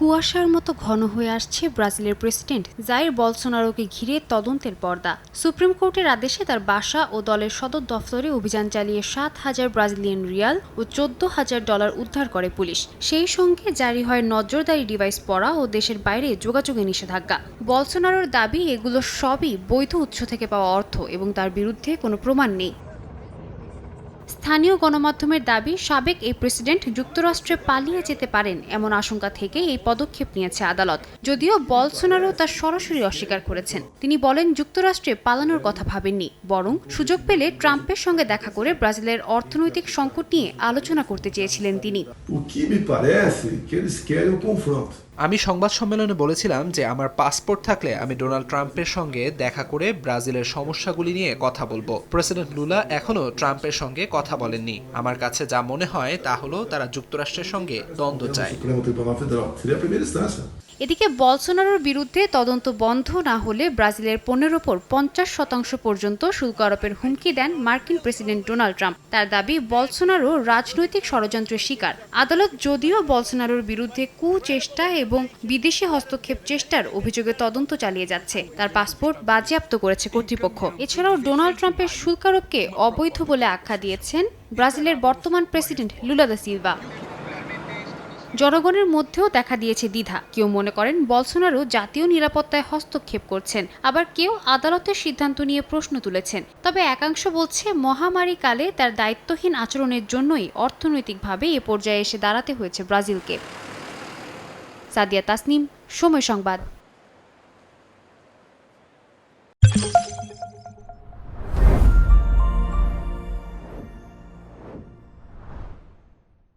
কুয়াশার মতো ঘন হয়ে আসছে ব্রাজিলের প্রেসিডেন্ট জাইর বলসোনারোকে ঘিরে তদন্তের পর্দা। সুপ্রিম কোর্টের আদেশে তার বাসা ও দলের সদর দফতরে অভিযান চালিয়ে ৭,০০০ ব্রাজিলিয়ান রিয়াল ও $১৪,০০০ উদ্ধার করে পুলিশ। সেই সঙ্গে জারি হয় নজরদারি ডিভাইস পড়া ও দেশের বাইরে যোগাযোগে নিষেধাজ্ঞা। বলসোনারোর দাবি, এগুলো সবই বৈধ উৎস থেকে পাওয়া অর্থ এবং তার বিরুদ্ধে কোনো প্রমাণ নেই। স্থানীয় গণমাধ্যমের দাবি, সাবেক এই প্রেসিডেন্ট যুক্তরাষ্ট্রে পালিয়ে যেতে পারেন এমন আশঙ্কা থেকে এই পদক্ষেপ নিয়েছে আদালত। যদিও বলসোনারো তা সরাসরি অস্বীকার করেছেন। তিনি বলেন, যুক্তরাষ্ট্রে পালানোর কথা ভাবেননি, বরং সুযোগ পেলে ট্রাম্পের সঙ্গে দেখা করে ব্রাজিলের অর্থনৈতিক সংকট নিয়ে আলোচনা করতে চেয়েছিলেন তিনি। আমি সংবাদ সম্মেলনে বলেছিলাম যে আমার পাসপোর্ট থাকলে আমি ডোনাল্ড ট্রাম্পের সঙ্গে দেখা করে ব্রাজিলের সমস্যাগুলি নিয়ে কথা বলবো। প্রেসিডেন্ট লুলা এখনো ট্রাম্পের সঙ্গে কথা বলেননি। আমার কাছে যা মনে হয় তা হলো তারা যুক্তরাষ্ট্রের সঙ্গে দ্বন্দ্ব চায়। এদিকে বলসোনারোর বিরুদ্ধে তদন্ত বন্ধ না হলে ব্রাজিলের পণ্যের ওপর ৫০% পর্যন্ত শুল্ক আরোপের হুমকি দেন মার্কিন প্রেসিডেন্ট ডোনাল্ড ট্রাম্প। তার দাবি, বলসোনারো রাজনৈতিক ষড়যন্ত্রের শিকার। আদালত যদিও বলসোনারোর বিরুদ্ধে কুচেষ্টা এবং বিদেশি হস্তক্ষেপ চেষ্টার অভিযোগে তদন্ত চালিয়ে যাচ্ছে, তার পাসপোর্ট বাজেয়াপ্ত করেছে কর্তৃপক্ষ। এছাড়াও ডোনাল্ড ট্রাম্পের শুল্ক আরোপকে অবৈধ বলে আখ্যা দিয়েছেন ব্রাজিলের বর্তমান প্রেসিডেন্ট লুলা দা সিলভা। জনগণের মধ্যেও দেখা দিয়েছে দ্বিধা। কেউ মনে করেন বলসোনারো জাতীয় নিরাপত্তায় হস্তক্ষেপ করছেন, আবার কেউ আদালতের সিদ্ধান্ত নিয়ে প্রশ্ন তুলেছেন। তবে একাংশ বলছে, মহামারী কালে তার দায়িত্বহীন আচরণের জন্যই অর্থনৈতিকভাবে এ পর্যায়ে এসে দাঁড়াতে হয়েছে ব্রাজিলকে। সাদিয়া তাসনিম, সময় সংবাদ।